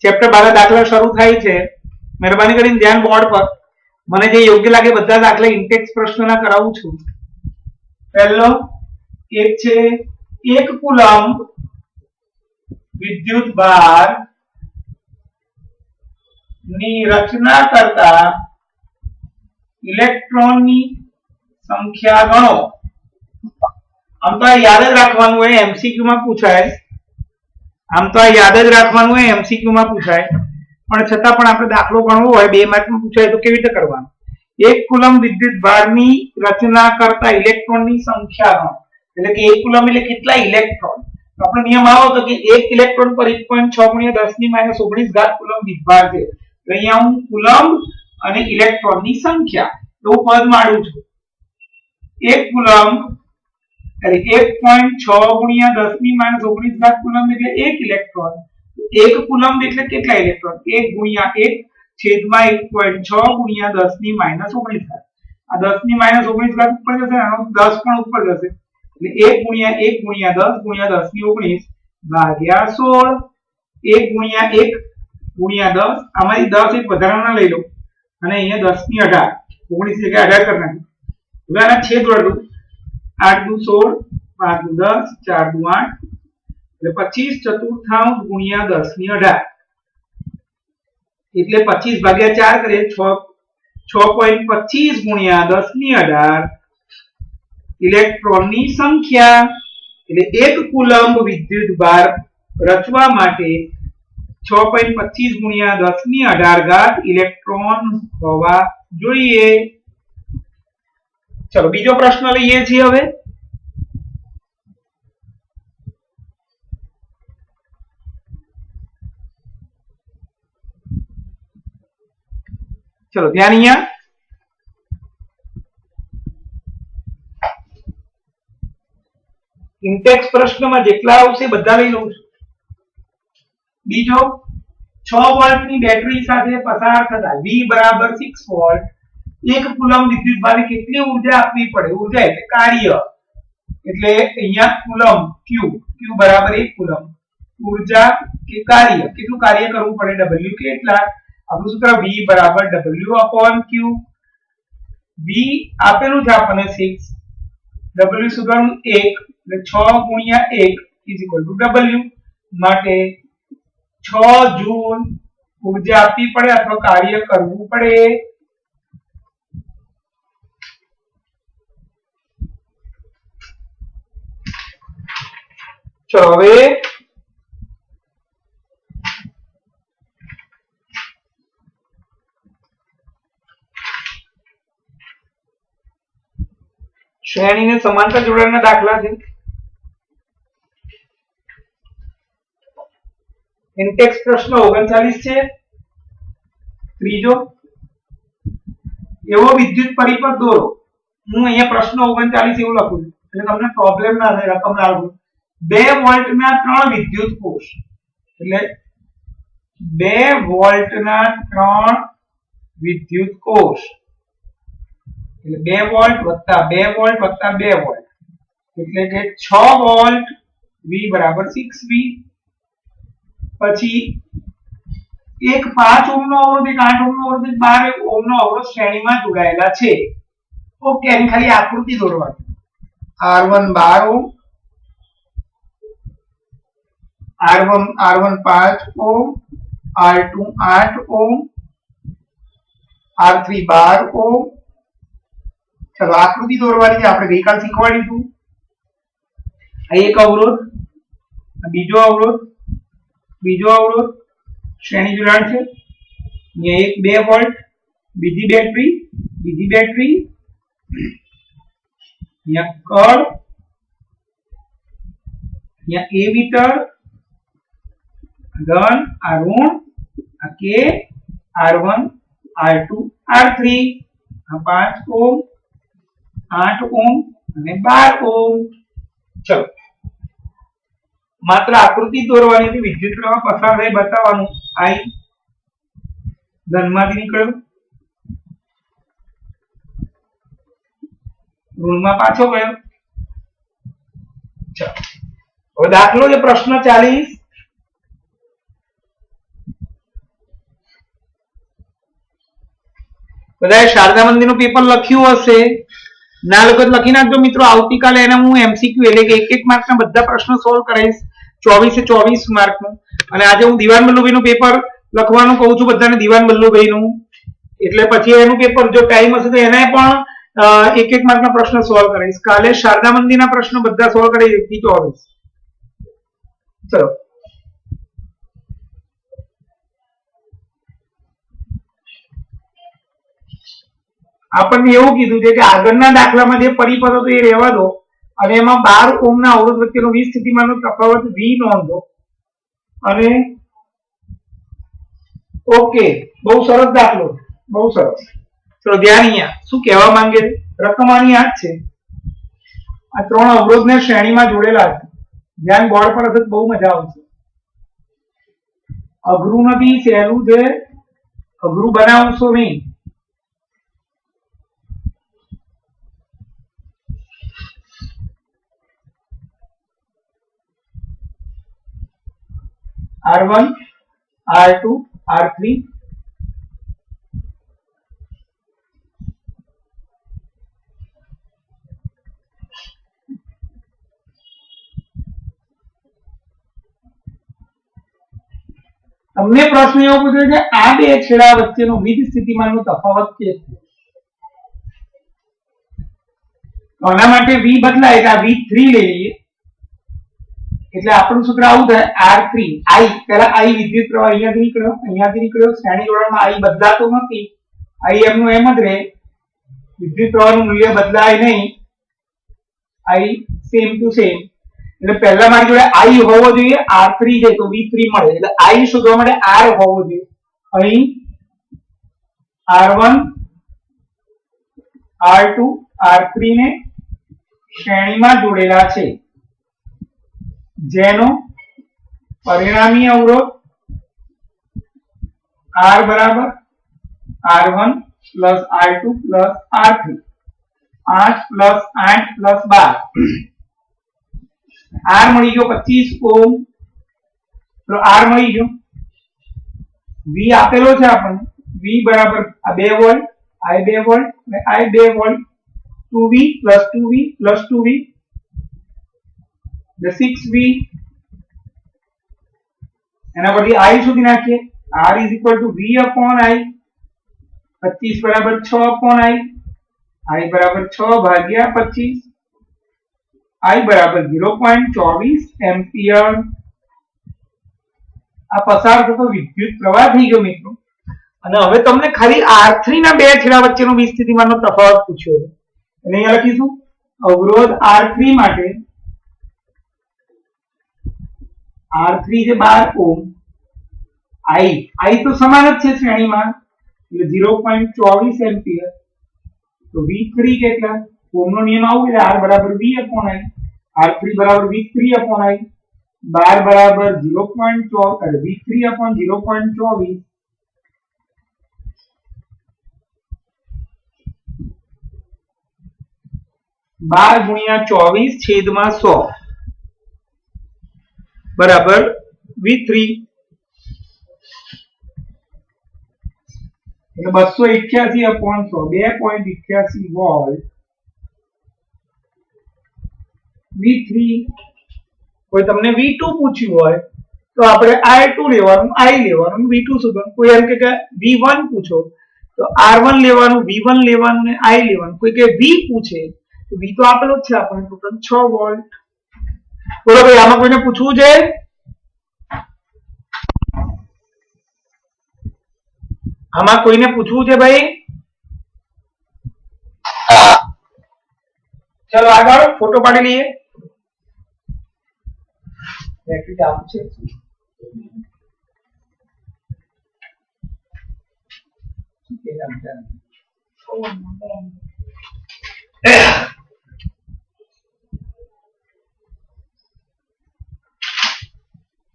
Chapter 12 ના દાખલા શરૂ થાય છે. મહેરબાની કરીને ધ્યાન બોર્ડ પર. મને જે યોગ્ય લાગે બધા દાખલા ઇન્ટેક્સ પ્રશ્નના કરાવું છું. પહેલો એક છે 1 કુલમ્બ વિદ્યુત ભાર ની રચના કરતા ઇલેક્ટ્રોનની સંખ્યા ગણો. આમ તો યાદ જ રાખવાનું હોય, એમસીક્યુ માં પૂછાય. પણ છતાં પણ આપણે દાખલો ગણવો હોય 2 માર્કમાં પૂછાય તો કેવી રીતે કરવાનું? 1 કુલમ્બ વિદ્યુત ભારની રચના કરતા ઇલેક્ટ્રોનની સંખ્યા ગણો. એટલે કે 1 કુલમ્બ એટલે કેટલા ઇલેક્ટ્રોન? તો આપણો નિયમ આવો તો કે 1 ઇલેક્ટ્રોન પર 1.6 × 10⁻19 કુલમ્બ વીજભાર છે. તો અહીંયા હું કુલમ્બ અને ઇલેક્ટ્રોનની સંખ્યા એવું પદ માળું છું. 1 કુલમ્બ એટલે 1.6 × 10⁻19 કુલમ્બ એટલે 1 ઇલેક્ટ્રોન. 1 કુલમ્બ એટલે કેટલા ઇલેક્ટ્રોન? 1 × 1 છેદમાં 1.6 × 10⁻19. આ 10⁻19 ઉપર જશે, આનો 10 પણ ઉપર જશે. એટલે 1 × 1 × 10 × 10⁻19 ભાગ્યા 16. 1 × 1 × 10, આમાંથી 10 એક વધારાના લઈ લો અને અહીંયા 10⁻18, 19 જગ્યાએ 18 કરી નાખો. હવે આના છેદ વડું 8 × 2 16, 5 × 2 8, એટલે 25 ચતુર્થાંશ ગુણ્યા 10⁻18. એટલે 25 ભાગ્યા 4 કરીએ 6.25 ગુણ્યા 10⁻18 ઇલેક્ટ્રોનની સંખ્યા. એટલે 1 કુલમ્બ વિદ્યુત ભાર રચવા માટે 6.25 ગુણ્યા 10⁻18 ઇલેક્ટ્રોન હોવા જોઈએ. ચલો બીજો પ્રશ્ન લઈએ છીએ. હવે ચલો ધ્યાન અહીંયા ઇન્ટેક્સ પ્રશ્નમાં જેટલા આવશે બધા લઈ લઉં છું. બીજો 6 વોલ્ટની બેટરી સાથે પસાર થતા V = 6 વોલ્ટ 1 કુલમ્બ વિદ્યુત ભારે કેટલી ઉર્જા આપવી પડે? ઉર્જા એટલે કાર્ય, એટલે અહીંયા કુલમ્બ Q = 1 કુલમ્બ. ઉર્જા કે કાર્ય, કેટલું કાર્ય કરવું પડે? W કેટલા? આપણું સૂત્ર V = W/Q. V આપેલું છે આપણને 6, W શોધવાનું 1, એટલે 6 × 1 W માટે 6 જૂલ ઉર્જા આપવી પડે અથવા કાર્ય કરવું પડે. ચલો હવે શ્રેણીને સમાંતર જોડાણના દાખલા છે. ઇન્ટેક્સ પ્રશ્ન 39 છે. ત્રીજો એવો વિદ્યુત પરિપથ દોરો. હું અહીંયા પ્રશ્ન 39 એવું લખું છું એટલે તમને પ્રોબ્લેમ ના થાય. રકમ ના લખું. 2 વોલ્ટના 3 વિદ્યુત કોષ, એટલે 2 વોલ્ટના 3 વિદ્યુત કોષ, એટલે 2 વોલ્ટ વત્તા 2 વોલ્ટ વત્તા 2 વોલ્ટ, એટલે કે 6 વોલ્ટ. V = 6V. પછી એક 5 ઓહ્મનો અવરોધ, એક 8 ઓહ્મનો અવરોધ, એક 12 ઓહ્મનો અવરોધ શ્રેણીમાં જોડાયેલા છે. ઓકે, એની ખાલી આકૃતિ દોરવાની. R1 12 ohm, R1 5 ohm, R2 8 ohm, R3 12 ohm. ચલો આકૃતિ દોરવાની છે, આપણે ગઈકાલ શીખવાડીશું. આ એક અવરોધ, બીજો અવરોધ, શ્રેણી જોડાણ છે. અહીંયા એક 2 વોલ્ટ, બીજી બેટરી, અહીંયા કળ, અહીંયા A મીટર, ધન, આ ઋણ, આ K, R1, R2, R3, આ 5 ઓહ્મ, 8 ઓહ્મ અને 12 ઓહ્મ. ચલો માત્ર આકૃતિ દોરવાની હતી. વિદ્યુત પ્રવાહ પસાર થાય બતાવવાનું. I ધનમાંથી નીકળ્યો, ઋણમાં પાછો ગયો. ચલો હવે દાખલો છે પ્રશ્ન 40. બધાએ શારદા મંદિરનું પેપર લખ્યું હશે, ના લખો તો લખી નાખજો મિત્રો. આવતીકાલે એને હું એમસીક્યુ એટલે કે 1-1 માર્કના બધા પ્રશ્નો સોલ્વ કરાવીશ, 24 માર્કનું. અને આજે હું દિવાન બલ્લુભાઈનું પેપર લખવાનું કહું છું બધાને, દિવાન બલ્લુભાઈનું. એટલે પછી એનું પેપર જો ટાઈમ હશે તો એને પણ 1-1 માર્કના પ્રશ્ન સોલ્વ કરાવીશ. કાલે શારદા મંદિરના પ્રશ્નો બધા સોલ્વ કરાવીશ 1 થી 24. ચલો આપણને એવું કીધું છે કે આગળના દાખલામાં જે પરિપથ હતો એ રહેવા દો અને એમાં 12 ઓહ્મના અવરોધ વચ્ચેનો વી સ્થિતિમાનનો તફાવત વી નોંધો. અને ઓકે, બહુ સરસ દાખલો, બહુ સરસ. ચલો ધ્યાન અહીંયા શું કહેવા માંગે છે, રકમ આની આ જ છે. આ 3 અવરોધને શ્રેણીમાં જોડેલા છે. ધ્યાન બોર્ડ પર હશે બહુ મજા આવશે. અઘરું નથી, સહેલું છે, અઘરું બનાવશો નહીં. R1, R2, R3. તમને પ્રશ્ન એવો પૂછ્યો છે આ બે છેડા વચ્ચેનો વીજ સ્થિતિમાનનો તફાવત કે છે. આના માટે V બદલાય એટલે આ V3 લઈ લઈએ. એટલે આપણું સૂત્ર આવું થાય R3 I. પહેલા I વિદ્યુત પ્રવાહ અહીંયાથી નીકળ્યો, શ્રેણી જોડાણમાં I બદલાતો નથી, I એમનું એમ જ રહે, વિદ્યુત પ્રવાહનું મૂલ્ય બદલાય નહીં, I સેમ ટુ સેમ. એટલે પહેલા મારી જોડે I હોવો જોઈએ, R3 છે તો V3 મળે. એટલે I શોધવા માટે R હોવો જોઈએ. અહીં R1 R2 R3 ને શ્રેણીમાં જોડેલા છે, જેનો પરિણામી અવરોધ R બરાબર R1 plus R2 plus R3, 8 plus 8 plus 12. R મળી ગયો 25 ઓહ્મ. તો R મળી ગયો. V આપેલો છે આપણને, V બરાબર આ 2 વોલ્ટ, I 2 વોલ્ટ અને I 2 volt. 2V plus 2V plus 2V એટલે 6V. એના પરથી I સુધી નાખીએ. R is equal to V upon I. 25 બરાબર 6 upon I. I બરાબર 6 ભાગ્યા 25. I બરાબર 0.24 એમ્પિયર. આ પસાર થતો વિદ્યુત પ્રવાહ થઈ ગયો મિત્રો. અને હવે તમને ખાલી R3 ના બે છેડા વચ્ચેનો વીજ સ્થિતિમાનનો તફાવત પૂછ્યો છે. એટલે અહીંયા લખીશું અવરોધ R3 માટે R3 છે 12 ઓહ્મ, I તો સમાન જ છે શ્રેણીમાં એટલે 0.24 એમ્પિયર. તો V3 કેટલા, ઓહ્મનો નિયમ આવું એટલે R બરાબર V upon I, R3 બરાબર V3 upon I, 12 બરાબર 0.24 એટલે V3 upon 0.24. 12 ગુણ્યા 24 છેદમાં 100 બરાબર V3 એટલે 288 upon 100 2.88 વોલ્ટ V3. કોઈ તમને V2 પૂછ્યું હોય તો આપણે I2 લેવાનું, I લેવાનું, V2 શોધવાનું. કોઈ એમ કે V1 પૂછો તો R1 લેવાનું, V1 લેવાનું ને I લેવાનું. કોઈ કે V પૂછે તો V તો આપેલો જ છે આપણને, ટોટલ 6 વોલ્ટ. બોલો ભાઈ, આમાં કોઈને પૂછવું છે? આમાં કોઈને પૂછવું છે ભાઈ? ચલો આગળ ફોટો પાડી લઈએ. ચાલુ છે.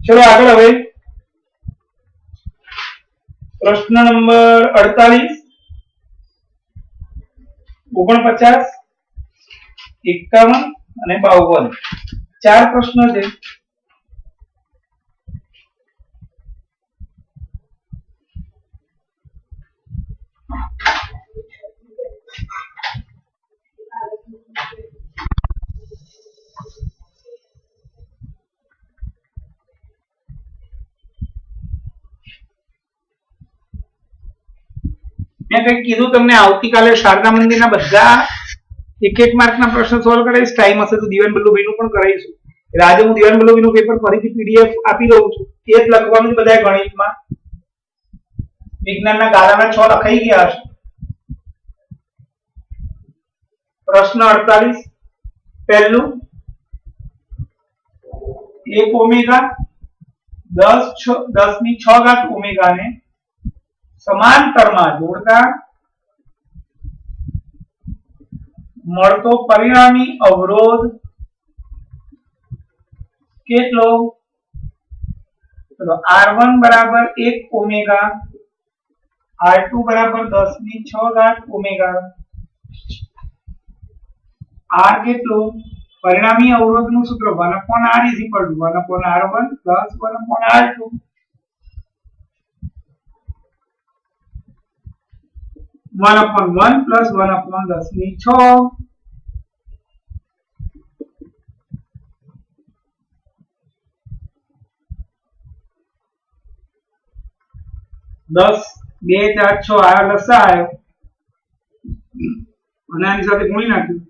ચલો આગળ હવે પ્રશ્ન નંબર 48, 49, 51 અને 52. 4 પ્રશ્નો છે. कई कीधुं तमने आवतीकाले शारदा मंदिरना बधा एक एक मार्कना प्रश्न सॉल्व कराईश। टाइम हशे तो दिवान बल्लभभाईनुं पण कराईशुं। એટલે આજે હું દિવાન બલ્લભભાઈનું પેપર ફરીથી પીડીએફ આપી દઉં છું। એ જ લખવાનું છે બધાએ ગણિતમાં। વિજ્ઞાનના ગાળાના 6 લખાઈ ગયા હશે। પ્રશ્ન 48 પહેલું 1 ઓમેગા 10 ની 6 ઘાત ઓમેગાને समांतरमा जोड़ता मळतो परिणामी अवरोध केटलो? चलो R1 बराबर 1 ओमेगा, R2 बराबर 10 ની 6 घात ओमेगा, R केटलो? परिणामी अवरोध નું सूत्र 1/R = 1/R1 + 1/R2। 1/1 + 1/10 ની 6। 10 2 4 6 આ લસા આવ્યો અને આની સાથે ગુણી નાખ્યું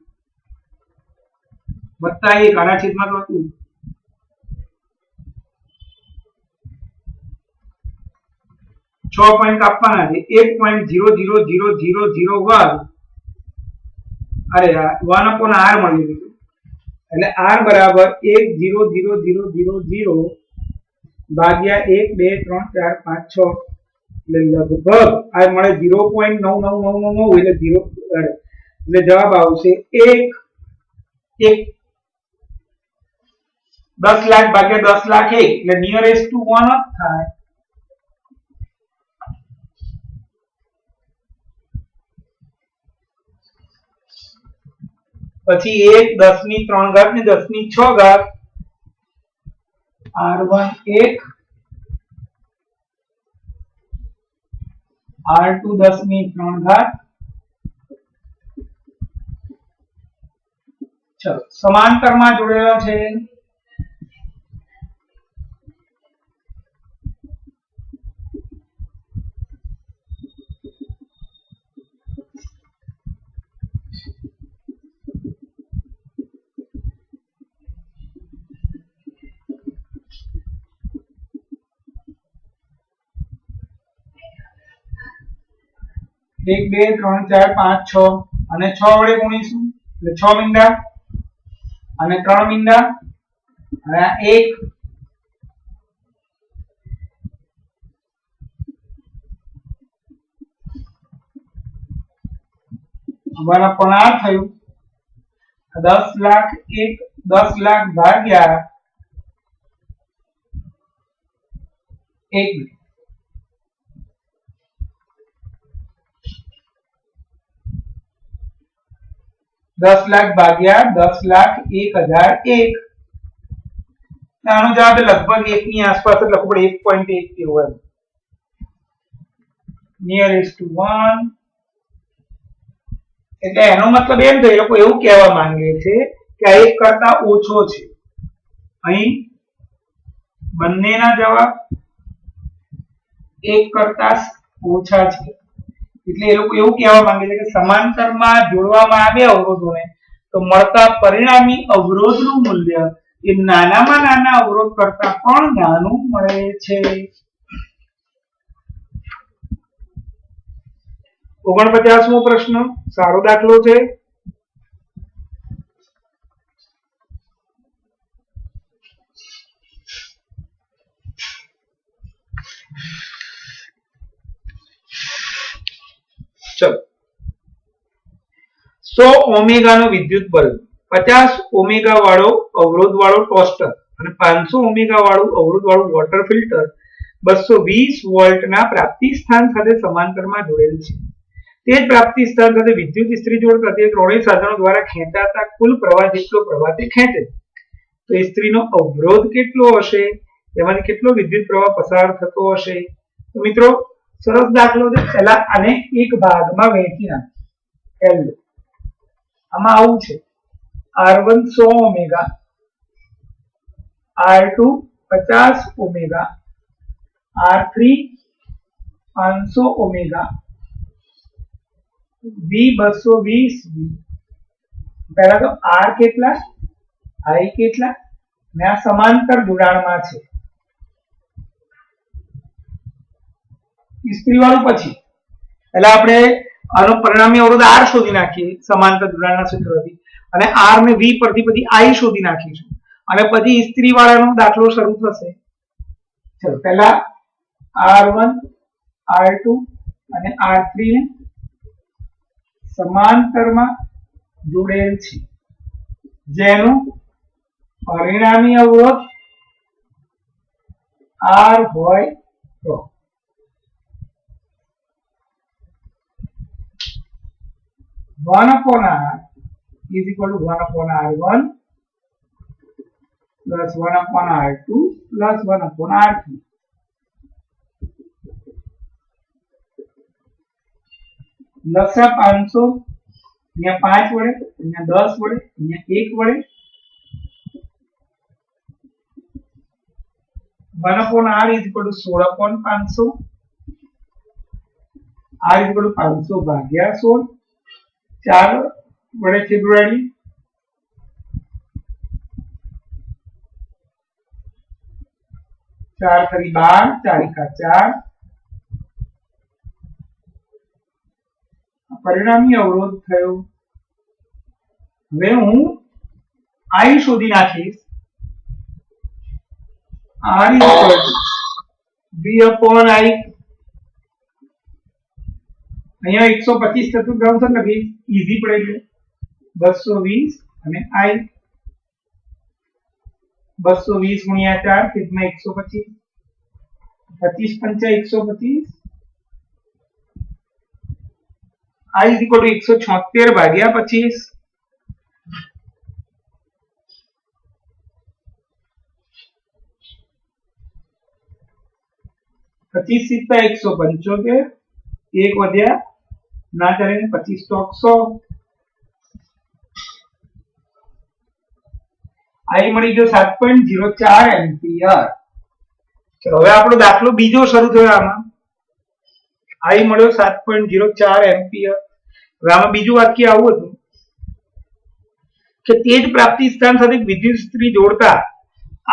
વત્તા 1 આના છેદમાં તો હતું 6 પોઈન્ટ આપવાના છે 1.00000 અરે 1/R મળી ગયું એટલે R બરાબર 1.00000 ભાગ્યા 1 2 3 4 5 6 એટલે લગભગ આ મળે 0.9999 એટલે 0 એટલે જવાબ આવશે 1 10 લાખ ભાગ્યા 10 લાખ 1 એટલે નિયરેસ્ટ ટુ 1 જ થાય। પછી 1 10 ની 3 ઘાત ને 10 ની 6 ઘાત R1 1 R2 10 ની 3 ઘાત। ચલો સમાંતરમાં જોડેલા છે एक 2 3 4 5 6 અને 6 વડે ગુણીશું એટલે 6 મીંડા અને 3 મીંડા અને 1 1/R થયું 10 લાખ 1 10 લાખ ભાગ્યા 1 10 लाख भाग्या 10 लाख 1001 આનો જવાબ લગભગ 1 ની આસપાસ જ લખવું પડે 1.1 કેવો એમ નિયરેસ્ટ ટુ 1 એટલે એનો મતલબ એમ છે એ લોકો એવું કહેવા માંગે છે કે આ એક કરતા ઓછો છે। અહીં બંનેના જવાબ એક કરતા ઓછા છે એટલે એ લોકો એવું કહેવા માંગે છે કે સમાંતરમાં જોડવામાં આવે અવરોધોને તો મળતા પરિણામી અવરોધનું મૂલ્ય એ નાનામાં નાના અવરોધ કરતા પણ નાનું મળે છે। 49મો પ્રશ્ન સારો દાખલો છે। चलो 100 ओमेगा नो विद्युत बल्ब 50 ओमेगा वाळो अवरोध वाळो टोस्टर અને 500 ओमेगा वाळું अवरोध वाळું वॉटर फिल्टर 220 वोल्ट ना प्राप्ति स्थान સાથે સમાંતરમાં જોડેલ છે। તે જ પ્રાપ્તિ સ્થાન સાથે વિદ્યુત ઇસ્ત્રી જોડતા તે ત્રણેય સાધનો દ્વારા ખેંચાતા કુલ પ્રવાહ જેટલો પ્રવાહ તે ખેંચે તો ઇસ્ત્રીનો અવરોધ કેટલો હશે તેમાંથી કેટલો વિદ્યુત પ્રવાહ પસાર થતો હશે। તો મિત્રો સરસ દાખલો છે। પહેલા આને એક ભાગમાં વહેંચી નાખો। પહેલું આમાં આવું છે R1 100 omega R2 50 omega R3 500 omega વી 220 પહેલા તો આર કેટલા, આઈ કેટલા, ને આ સમાંતર જોડાણમાં છે ઇસ્ત્રી વાળું પછી એટલે આપણે આનો પરિણામી અવરોધ આર શોધી નાખીએ સમાંતર જોડાણના સૂત્રથી અને આર ને વી પરથી પછી આઈ શોધી નાખીશું અને પછી ઇસ્ત્રી વાળાનો દાખલો શરૂ થશે. ચલો પહેલા R1 R2 અને R3 ને સમાંતરમાં જોડેલ છે જેનું પરિણામી અવરોધ R હોય તો 1/R is equal to 1/R1 plus 1/R2 plus 1/R3. લસા 500 અહીંયા 5 વડે, અહીંયા 10 વડે, અહીંયા 1 વડે 1/R is equal to 16/500. R is equal to 500 ભાગ્યા 16 4 વડે ફેબ્રુઆરી 4 3 12 4 एका 4 પરિણામી અવરોધ થયો. હવે હું I શોધી નાખીશ. R is equal to V upon I. અહીંયા 125 ચતુર્થાંશ લખી ઈઝી પડે એટલે 220 અને I 220 ગુણ્યા 4 છેદમાં 125 25 પંચા 125 I is equal to 176 ભાગ્યા 25 25 સિત્તા 175 એક વધ્યા ના ચાલે 25 ચોક 100 I મળી ગયો 7.04 એમ્પિયર. ચલો હવે આપણો દાખલો બીજો શરૂ થયો આમાં I મળ્યો 7.04 એમ્પિયર. હવે આમાં બીજું વાક્ય આવું હતું કે તે જ પ્રાપ્તિ સ્થાન સાથે વિદ્યુત ઇસ્ત્રી જોડતા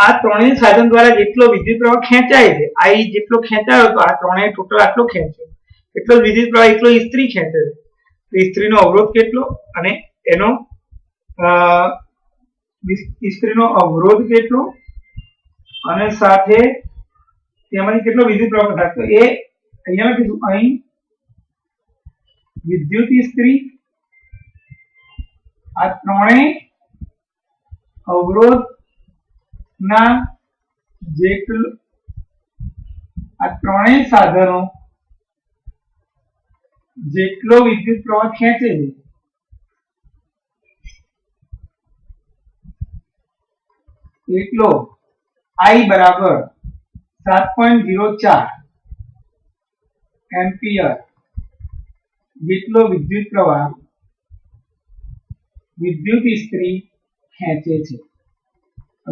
આ ત્રણેય સાધન દ્વારા જેટલો વિદ્યુત પ્રવાહ ખેંચાય છે I જેટલો ખેંચાયો તો આ ત્રણેય ટોટલ આટલો ખેંચ્યો એટલો વિદ્યુત પ્રવાહ એટલો ઇસ્ત્રી ખેંચે છે. તો ઇસ્ત્રીનો અવરોધ કેટલો અને એનો ઇસ્ત્રીનો અવરોધ કેટલો અને સાથે તેમાંથી કેટલો વિદ્યુત પ્રવાહ થાય તો એ અહીંયા લખીશું અહીં વિદ્યુત ઇસ્ત્રી આ ત્રણેય અવરોધ ના જેટલો આ ત્રણેય સાધનો જેટલો વિદ્યુત પ્રવાહ ખેંચે છે એટલો I બરાબર 7.04 એમ્પિયર જેટલો વિદ્યુત પ્રવાહ વિદ્યુત ઇસ્ત્રી ખેંચે છે.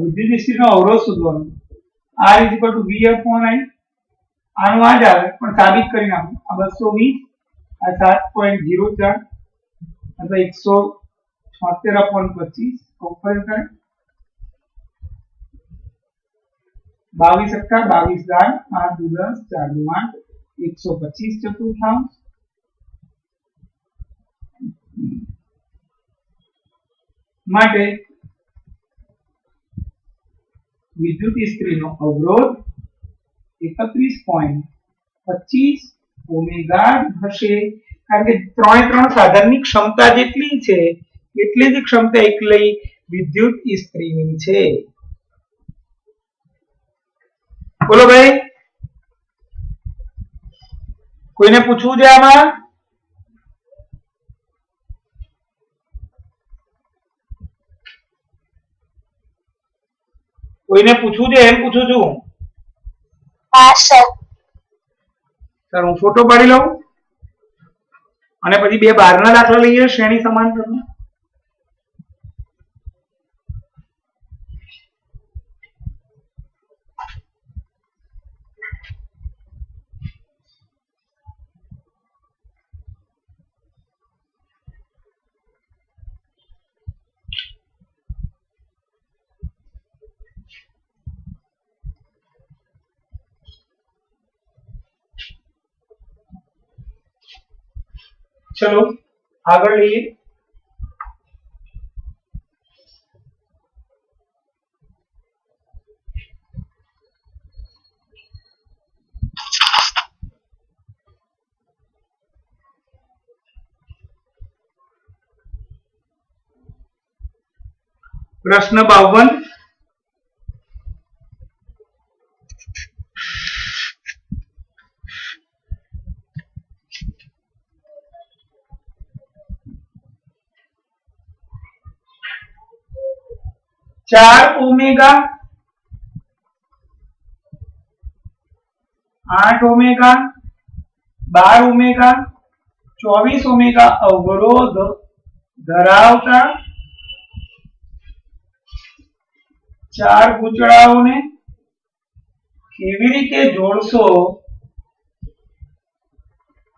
વિદ્યુત ઇસ્ત્રીનો અવરોધ શોધવાનો R is equal to V upon I. આનું આ જ આવે પણ સાબિત કરી નાખું આ 220 આ 7.04 અથવા 176/25 ઉપર કરે 22 × 22 5 × 10 4 × 8 125 ચતુર્થાંશ માટે વિદ્યુત ઇસ્ત્રીનો અવરોધ 31.25 ઓમેગા હશે કારણ કે ત્રણ સાધનની ક્ષમતા જેટલી છે એટલી જ ક્ષમતા એકલી વિદ્યુત ઇસ્ત્રીની છે. બોલો ભાઈ કોઈને પૂછવું છે આમાં? કોઈને પૂછવું છે એમ પૂછું છું. હા સર. સર હું ફોટો પાડી લઉં અને પછી બે બહારના દાખલા લઈએ શ્રેણી સમાંતરના. ચલો આગળ લઈએ. પ્રશ્ન 52. ચાર ઓમેગા 8 ઓમેગા 12 ઓમેગા 24 ઓમેગા અવરોધ ધરાવતા ચાર ગૂંચળાઓને કેવી રીતે જોડશો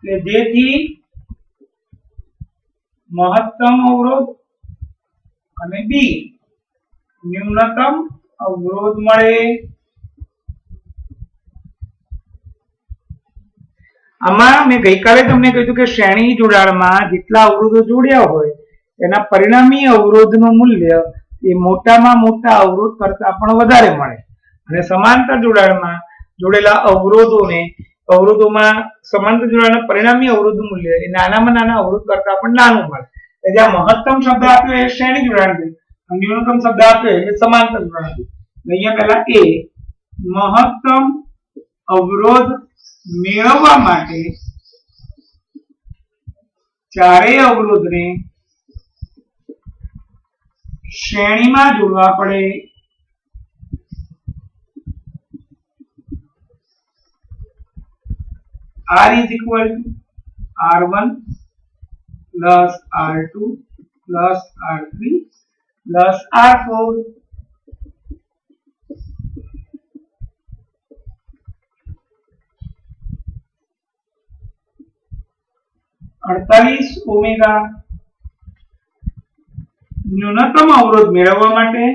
કે જેથી મહત્તમ અવરોધ અને બી ન્યૂનતમ અવરોધ મળે. આમાં મેં ગઈકાલે તમને કહ્યું કે શ્રેણી જોડાણમાં જેટલા અવરોધો જોડ્યા હોય એના પરિણામી અવરોધનું મૂલ્ય એ મોટામાં મોટા અવરોધ કરતા પણ વધારે મળે અને સમાંતર જોડાણમાં જોડેલા અવરોધોમાં સમાંતર જોડાણના પરિણામી અવરોધનું મૂલ્ય એ નાનામાં નાના અવરોધ કરતા પણ નાનું મળે. જ્યાં મહત્તમ શબ્દ આપ્યો એ શ્રેણી જોડાણ છે, ન્યૂનતમ શબ્દ આપ્યો એટલે સમાંતર જોડાણ છે. અહીંયા પહેલા એ મહત્તમ અવરોધ મેળવવા માટે ચારેય અવરોધને શ્રેણીમાં જોડવા પડે. R is equal to R1 plus R2 plus R3 plus R4. Omega न्यूनतम अवरोध मेळववा माटे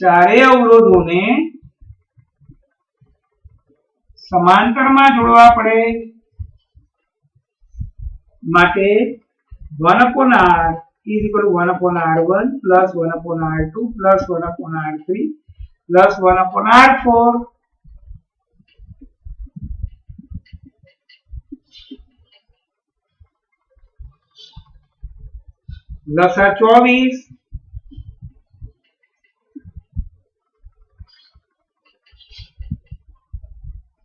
चारे अवरोधोने समांतर में जोड़वा पड़े माटे 1/r is equal to 1/r1 plus 1/r2 plus 1/r3 plus 1/r4. लसा 24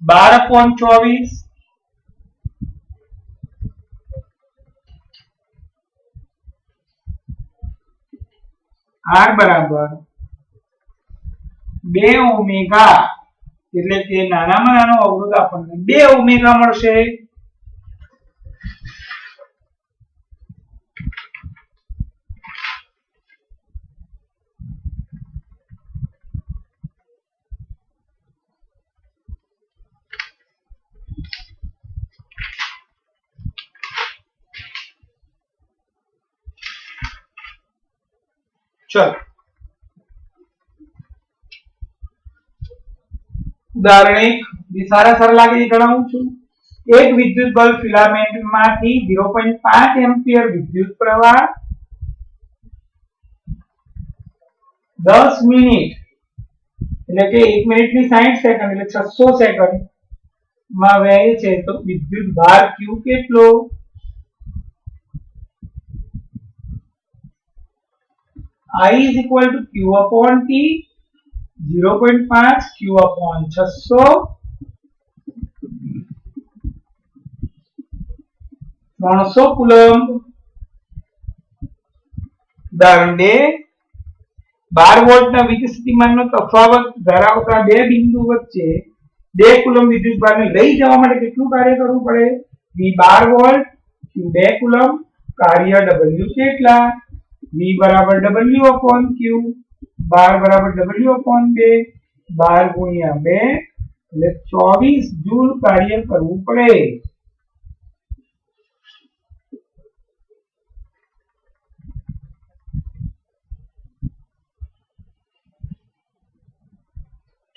12/24 R बराबर 2 ओमेगा એટલે કે નાનામાં નાનો અવરોધ આપણને 2 ઓમેગા મળશે. चलो उदाहरण एक सारा सरल लागे गणावुं छुं. एक विद्युत बल्ब फिलामेंट मांथी 0.5 एम्पियर विद्युत प्रवाह 10 मिनिट એટલે કે 1 મિનિટની 60 સેકન્ડ એટલે 600 સેકન્ડ માં વહે છે તો વિદ્યુત ભાર Q કેટલો? I is equal to Q upon T 0.5 Q upon 600 300 coulomb. ઉદાહરણ 2 12 વોલ્ટના વીજ સ્થિતિમાનનો તફાવત ધરાવતા બે બિંદુ વચ્ચે 2 કુલમ્બ વિદ્યુત ભારને લઈ જવા માટે કેટલું કાર્ય કરવું પડે? V 12 volt Q 2 coulomb. કાર્ય W કેટલા? V बराबर W upon Q 12 बराबर W upon 2 12 गुणिया 2 એટલે 24 જૂલ કાર્ય કરવું પડે.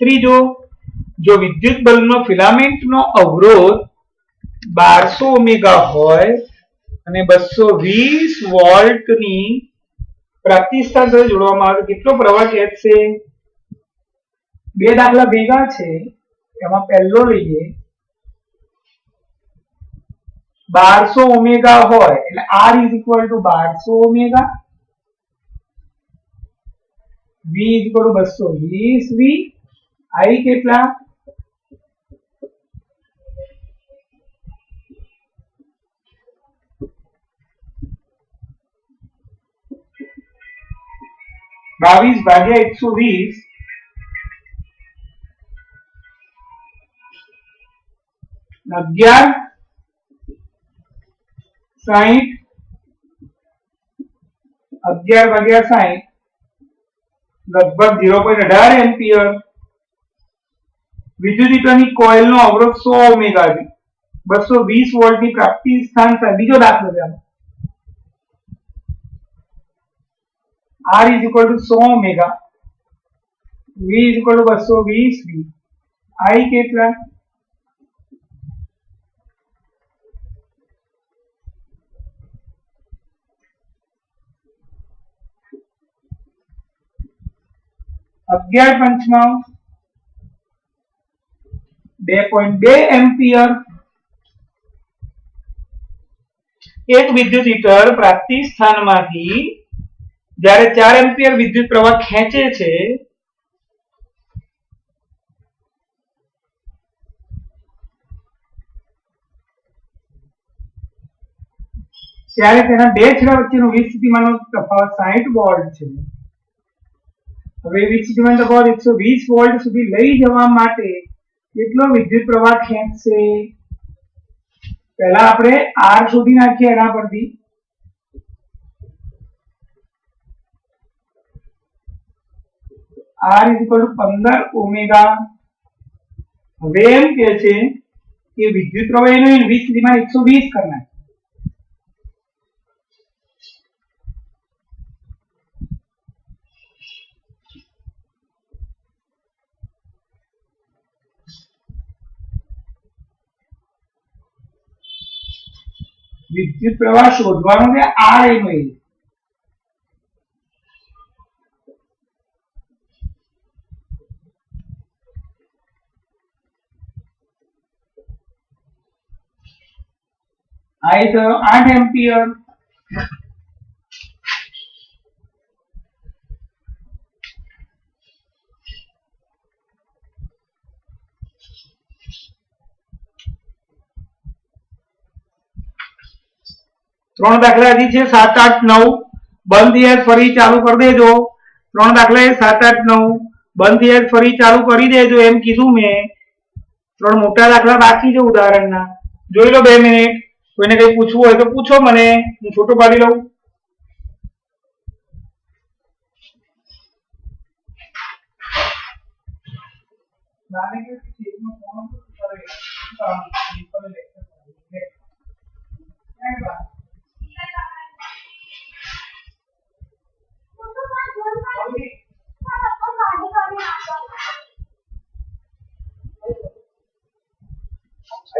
ત્રીજો, જો વિદ્યુત બલ્બનો ફિલામેન્ટનો અવરોધ 1200 ઓમેગા હોય અને 220 વોલ્ટની પ્રાપ્તિસ્થાન સાથે જોડવામાં આવે તો કેટલો પ્રવાહ ખેંચશે? બે દાખલા ભેગા છે, એમાં પહેલો લઈએ. 1200 ઓમેગા હોય એટલે R is equal to 1200 omega, V is equal to 220 V, I કેટલા? બાવીસ ભાગ્યા 120 11 60 11 ભાગ્યા 60 લગભગ 0.18 એમ્પિયર. વિદ્યુતીકરણની કોઇલનો અવરોધ 100 ઓમેગા છે, 220 વોલ્ટની પ્રાપ્તિ સ્થાન સાથે. બીજો દાખલો છે, R is equal to 100 omega, V is equal to 220 V, I કેટલા? અગિયાર પંચમાં 2.2 એમ્પિયર. એક વિદ્યુત હીટર પ્રાપ્તિ સ્થાનમાંથી જ્યારે 4 એમ્પિયર વિદ્યુત પ્રવાહ ખેંચે છે ત્યારે તેના બે છેડા વચ્ચેનો વીજ સ્થિતિમાનનો તફાવત 60 વોલ્ટ છે. હવે વીજ સ્થિતિમાન તફાવત 120 વોલ્ટ સુધી લઈ જવા માટે કેટલો વિદ્યુત પ્રવાહ ખેંચશે? પહેલા આપણે R શોધી નાખીએ એના પરથી. R is equal to 15 omega. હવે એમ કે છે કે વિદ્યુત પ્રવાહ એનો વીજ સ્થિતિમાન 120 કરી નાખે. વિદ્યુત પ્રવાહ શોધવાનો છે R એનો એ. I થયો 8 એમ્પિયર. ત્રણ દાખલા હજી છે 7 8 9. બંધ થયા ફરી ચાલુ કરી દેજો. ત્રણ દાખલા 7 8 9 બંધ થયા ફરી ચાલુ કરી દેજો એમ કીધું મેં. ત્રણ મોટા દાખલા બાકી છે ઉદાહરણના. જોઈ લો 2 મિનિટ. કોઈને કઈ પૂછવું હોય તો પૂછો મને, હું ફોટો પાડી લઉં.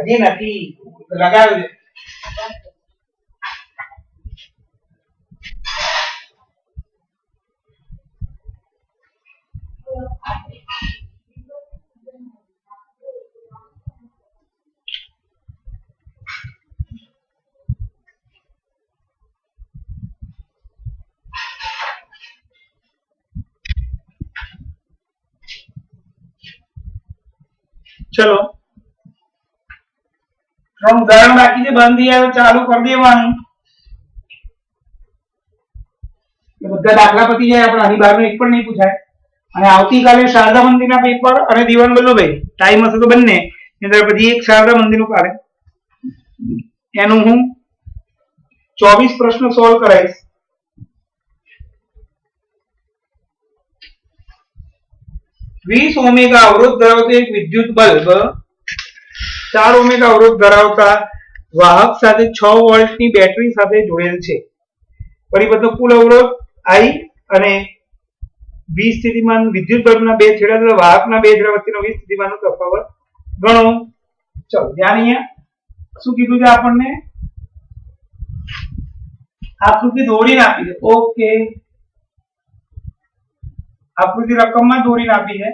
હજી નથી લગાવ્યું. ચલો ત્રણ ઉદાહરણ બાકી છે. બંધ થયા ચાલુ કરી દેવાનું. બધા દાખલા પતી જાય આપણે. આની બહારનું એક પણ નહીં પૂછાય. અને આવતીકાલે શારદા મંદિરના પેપર અને દીવાન વલ્લભભાઈ ટાઈમ હશે તો બંને. પછી એક શારદા મંદિરનું કાલે એનું હું 24 પ્રશ્ન સોલ્વ કરાવીશ. 20 ઓમેગા અવરોધ ધરાવતો એક વિદ્યુત બલ્બ 4 ઓમેગા અવરોધ ધરાવતા વાહક સાથે 6 વોલ્ટની બેટરી સાથે જોડેલ છે. પરિબળનો કુલ અવરોધ I અને V સ્થિતિમાન વિદ્યુત બલ્બના બે છેડા તથા વાહકના બે છેડા વચ્ચેનો V સ્થિતિમાનનો તફાવત ગણો. ચલો ધ્યાન અહીંયા શું કીધું છે આપણને, આકૃતિ દોરીને આપી છે. ઓકે, આકૃતિ રકમમાં દોરીને આપી છે.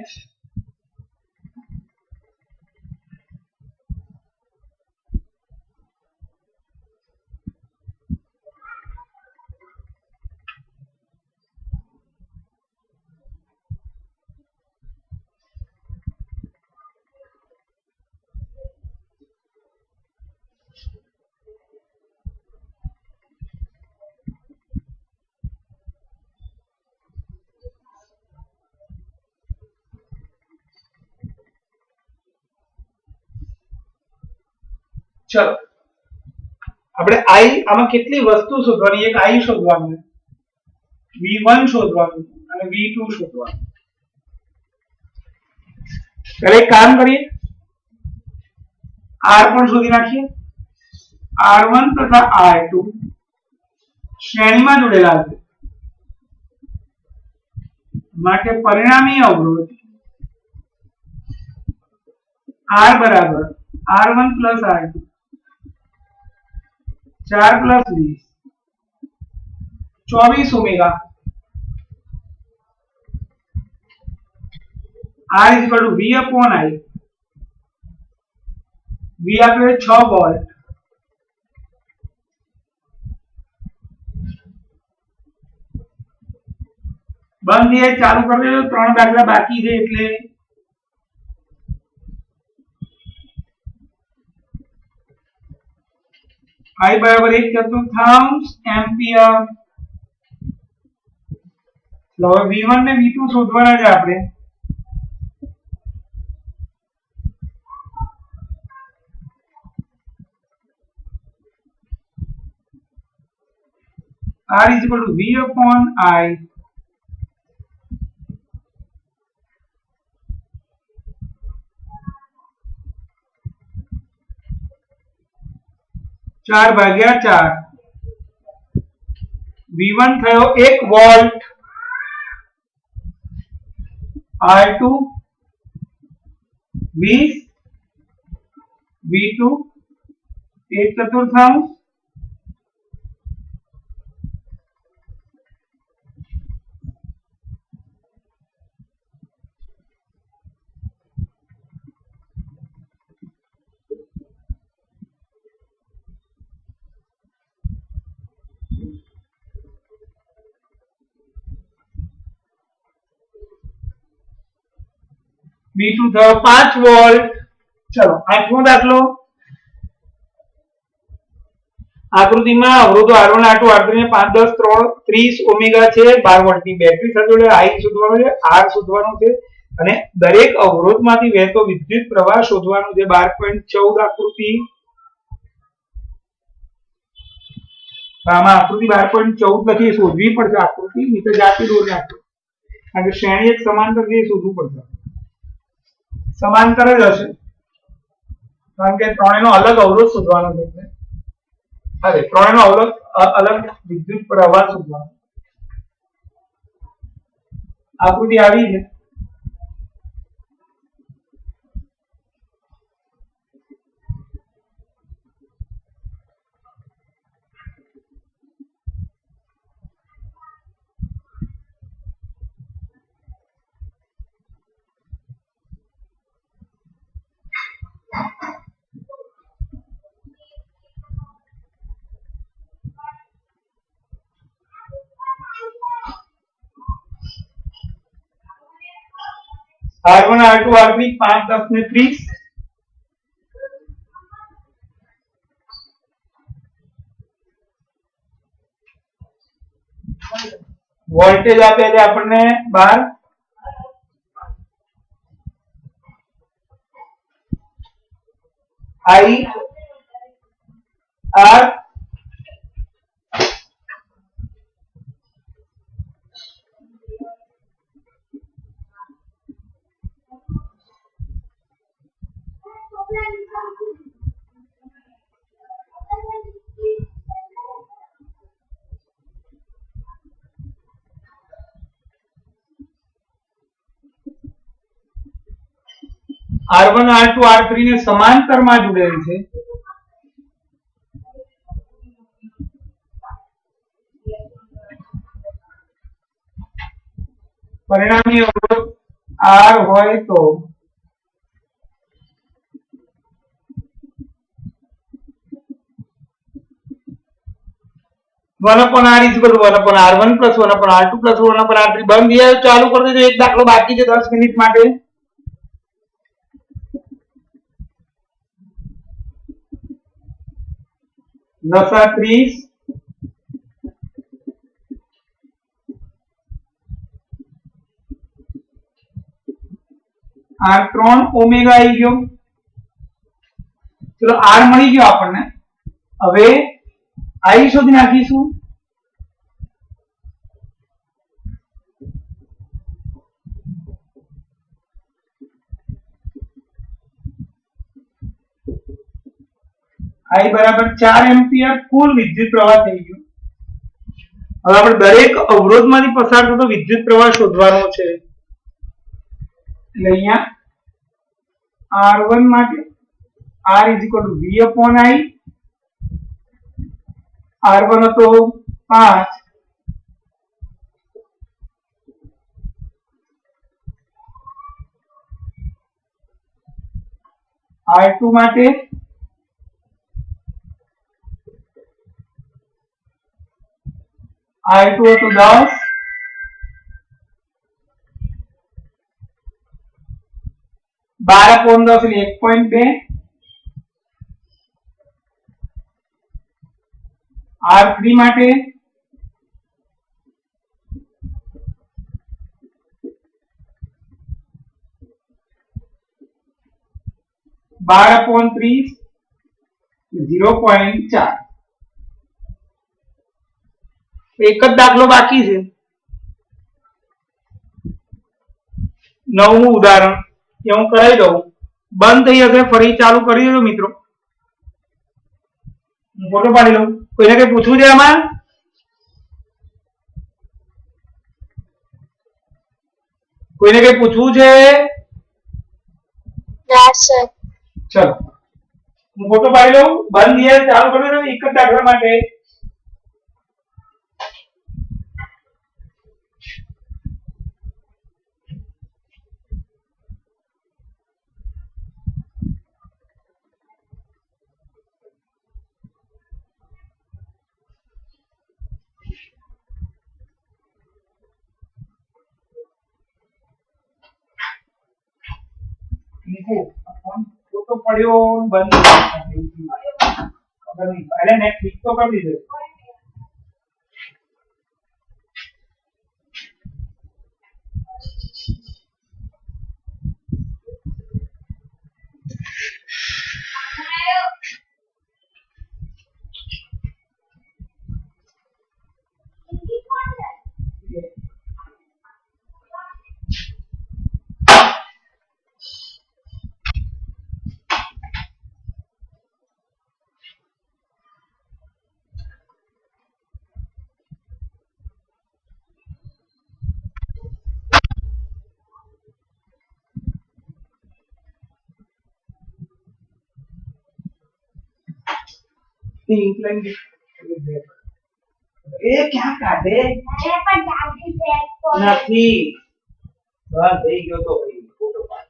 ચલો આપણે I આમાં કેટલી વસ્તુ શોધવાની, એક I શોધવાનું, V1 શોધવાનું અને V2 શોધવાનું. પહેલા એક કામ કરીએ, R પણ શોધી નાખીએ. R1 તથા R2 શ્રેણીમાં જોડેલા છે માટે પરિણામી અવરોધ R બરાબર R1 plus R2 4 plus 20 24 omega R is equal to V upon I. V आप्યો 6 volt. બંધ થઈએ ચાલુ કરી દેજો, 3 દાખલા બાકી છે એટલે I बराबर 1/4 एम्पियर. હવે V1 ને V2 શોધવાના છે આપણે. R is equal to V upon I. चार भाग्या 4. V1 થયો 1 વોલ્ટ, R2 20, V2 1/4. V2 થયો 5 વોલ્ટ. ચલો આઠમો દાખલો. આકૃતિમાં અવરોધો R1 R2 R3 ને 5 10 30 ઓમેગા છે. 12 વોલ્ટની બેટરી સાથે જોડે I શોધવાનું છે, R શોધવાનું છે અને દરેક અવરોધમાંથી વહેતો વિદ્યુત પ્રવાહ શોધવાનું છે. 12.14 આકૃતિ. આમાં આકૃતિ 12.14 લખી, શોધવી પડશે આકૃતિ, નહીં તો જાતે દોરી નાખો, કારણ કે શ્રેણી એક સમાંતર છે, શોધવું પડશે. સમાંતર જ હશે કારણ કે ત્રણેયનો અલગ અવરોધ શોધવાનો છે. અરે ત્રણેયનો અલગ વિદ્યુત પ્રવાહ શોધવાનો. આકૃતિ આવી છે. R1 R2 R3 5 10 ને 30. વોલ્ટેજ આપે છે આપણને 12. I R R1 R2 R3 ને સમાંતરમાં જોડેલ છે, પરિણામી અવરોધ R હોય તો 1/R is equal to 1/R1 plus 1/R2 plus 1/R3 બંધ दिया ચાલુ કરી દેજો. એક દાખલો બાકી છે 10 મિનિટ માટે. લસા 30 R3 ઓમેગા આવી ગયો. ચલો R મળી ગયો આપણને. હવે I શોધી નાખીશું. I બરાબર 4 એમ્પિયર કુલ વિદ્યુત પ્રવાહ થઈ ગયો. હવે આપણે દરેક અવરોધમાંથી પસાર થતો વિદ્યુત પ્રવાહ શોધવાનો છે. એટલે અહીંયા R1 માટે R is equal to V upon I. R1 હતો 5, R2 માટે R2 હતો 10, ₹12 એટલે 1.2, R3 માટે ₹12.30 0.4. એક જ દાખલો બાકી છે. 9મું ઉદાહરણ એ હું કરાવી દઉં. બંધ થઈ જશે, ફરી ચાલુ કરી દેજો મિત્રો. હું ફોટો પાડી લઉં. કોઈને કઈ પૂછવું છે આમાં? કોઈને કઈ પૂછવું છે? ના સર. ચલો હું ફોટો પાડી લઉં. બંધ થઈ જશે, ચાલુ કરી દેજો એક જ દાખલા માટે. ફોટો પડ્યો બંધ ખબર નહીં. એટલે નેટ ક્લિક તો કરી દીધો. इंग्लैंड ए क्या काटे અરે પણ ચાલતી છે નથી બસ થઈ ગયો તો ભાઈ ફોટો પાડ.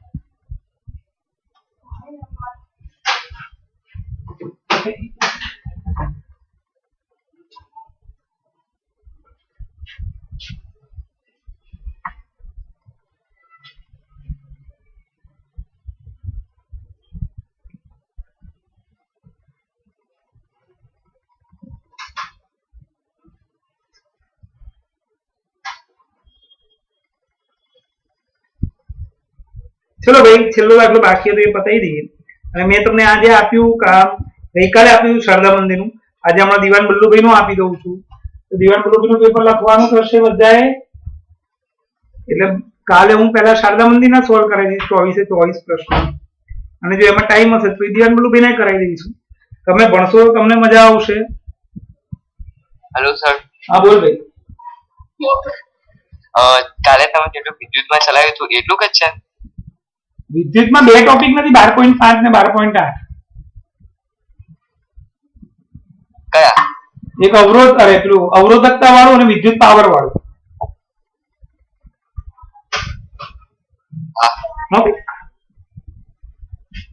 ચલો ભાઈ છેલ્લો દાખલો બાકી હતો એ પતાવી દઈએ. અને મેં તમને આજે આપ્યું કામ ગઈકાલે આપ્યું શારદા મંદિરનું, આજે હમણાં દિવાન બલ્લુભાઈનું આપી દઉં છું. તો દિવાન બલ્લુભાઈનું પેપર લખવાનું થશે બધાએ. એટલે કાલે હું પહેલા શારદા મંદિરના સોલ્વ કરાવી દઈશ 24 પ્રશ્નો, અને જો એમાં ટાઈમ હશે તો દિવાન બલ્લુભાઈને કરાવી દઈશું. તમે ભણશો તો તમને મજા આવશે. Hello sir. હા બોલ ભાઈ. કાલે તમે જેટલું વિદ્યુતમાં ચલાવ્યું હતું એટલું જ છે? વિદ્યુતમાં બે ટોપિક નથી 12.5 ને 12.8 કયા? એક અવરોધ પેલું અવરોધકતા વાળું અને વિદ્યુત પાવર વાળું. ઓકે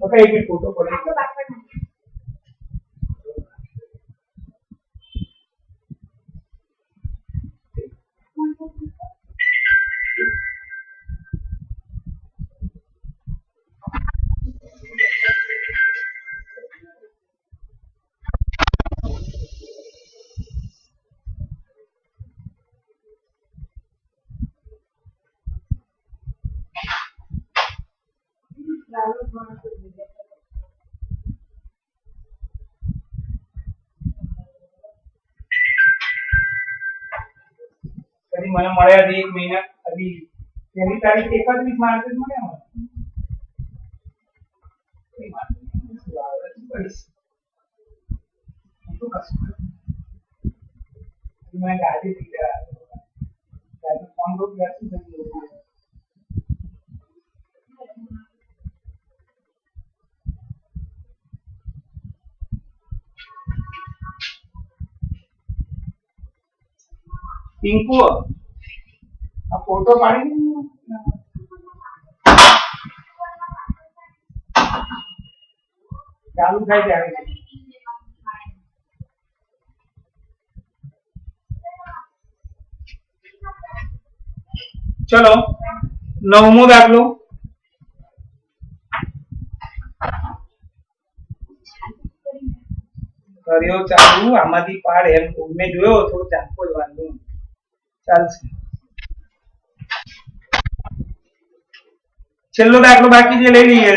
ઓકે એક ફોટો પડે. કદી મને મળ્યા છે 1 મહિના અભી તેની તારીખ 31 માર્ચ જ મળ્યા મને. એ માર્ચ मैं गाड़ी दिख रहा है फोन को कैसे पिंकू आ फोटो पाड़ी चालू થાય ત્યારે चलो नवमो दाखलो કર્યો ચાલુ આમાંથી પાડ એમ મેં જોયો થોડો ચાંપો જ વાંધો ચાલશે. છેલ્લો દાખલો બાકી જે લઈ લઈએ.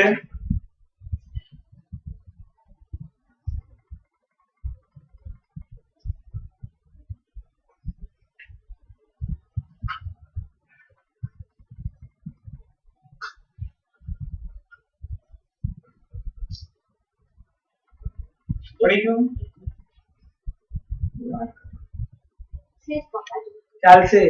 પડી ગયું ચાલશે.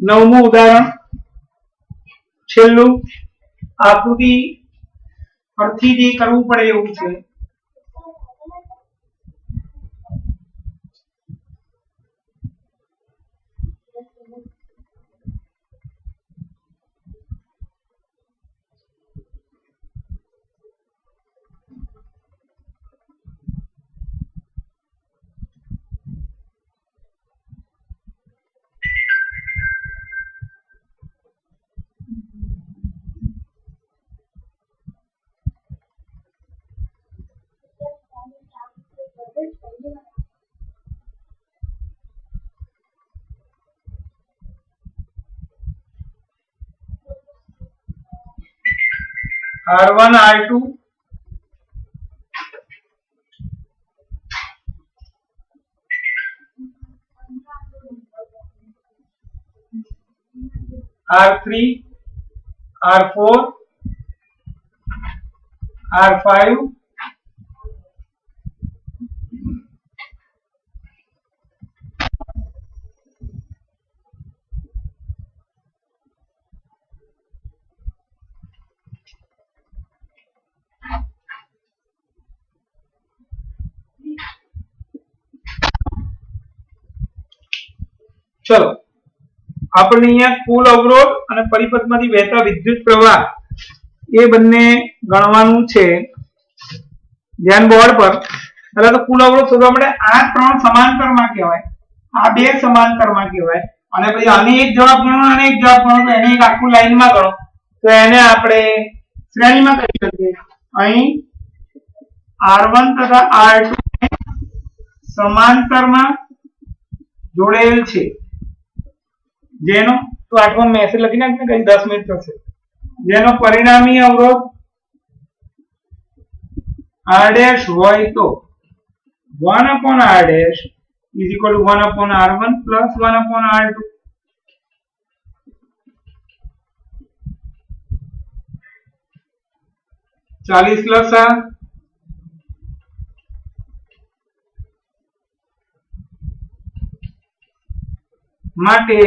નવમું ઉદાહરણ છેલ્લું આકૃતિ પરથી જે કરવું પડે એવું છે. R1 R2 R3 R4 R5 चलो આપણે અહીંયા કુલ અવરોધ અને પરિપથમાંથી વહેતા વિદ્યુત પ્રવાહ એ બંને ગણવાનું છે. ધ્યાન બોર્ડ પર એટલે તો કુલ અવરોધ શોધવા માટે આ ત્રણ સમાંતરમાં કહેવાય, આ બે સમાંતરમાં કહેવાય અને પછી આને એક જવાબ ગણો અને એક જવાબ ગણો તો એને એક આખું લાઈનમાં ગણો તો એને આપણે શ્રેણીમાં કરી શકીએ. અહીં R1 તથા R2 સમાંતરમાં જોડેલ છે જેનો તો આઠમાં મેસેજ લખી નાખને કઈ 10 મિનિટ થશે. જેનો પરિણામી અવરોધ R dash હોય તો 1/R dash is equal to 1/R1 plus 1/R2. 40 લસા માટે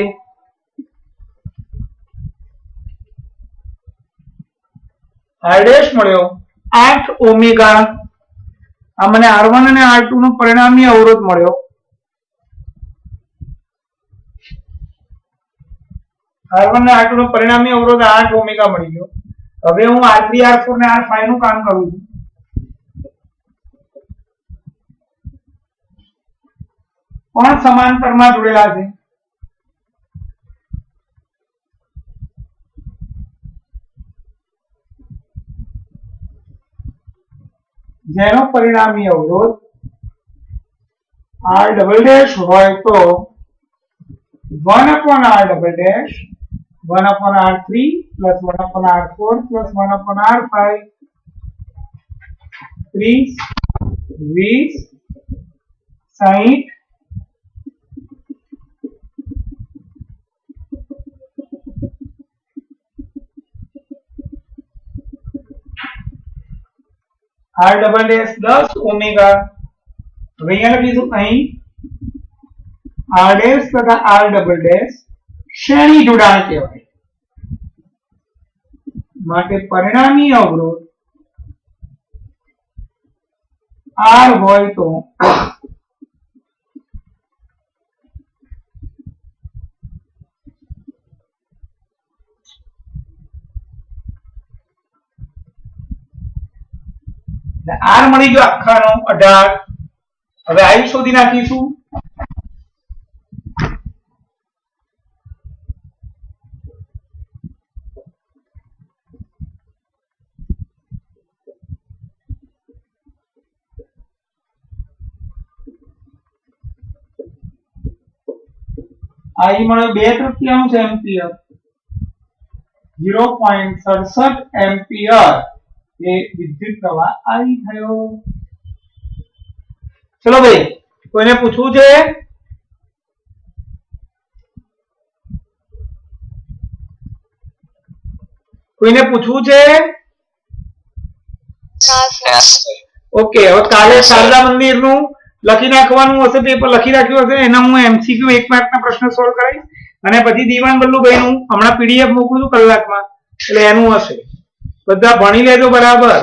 r ડેશ મળ્યો 8 ઓમેગા. આ મને r1 અને r2 નો પરિણામી અવરોધ મળ્યો. r1 અને r2 નો પરિણામી અવરોધ 8 ઓમેગા મળી ગયો. હવે હું r3 r4 ને r5 નું કામ કરું છું. પણ સમાંતરમાં જોડેલા છે. જેનો પરિણામી અવરોધ r ડબલ ડેશ હોય તો 1 upon r double dash 1 upon r3 plus 1 upon r4 plus 1 upon r5 30 20 60 r double dash 10 omega. હવે અહીંયા લખીશું અહીં r ડેશ તથા r ડબલ ડેશ શ્રેણી જોડાણ કહેવાય. માટે પરિણામી અવરોધ r હોય તો r મળી ગયો આખાનો 18. હવે i શોધી નાખીશું. i મળ્યો 2/3 એમ્પિયર. 0.67 એમ્પિયર એ વિદ્યુત પ્રવાહ i થયો. ચલો ભાઈ, કોઈને પૂછવું છે? કોઈને પૂછવું છે? ઓકે, હવે કાલે શારદા મંદિરનું લખી નાખવાનું હશે, પેપર લખી રાખ્યું હશે, એના હું એમસીક્યુ 1 માર્કના પ્રશ્ન સોલ્વ કરાવીશ અને પછી દીવાન વલ્લુભાઈનું હમણાં પીડીએફ મોકલું છું કલાકમાં, એટલે એનું હશે. બધા ભણી લેજો બરાબર.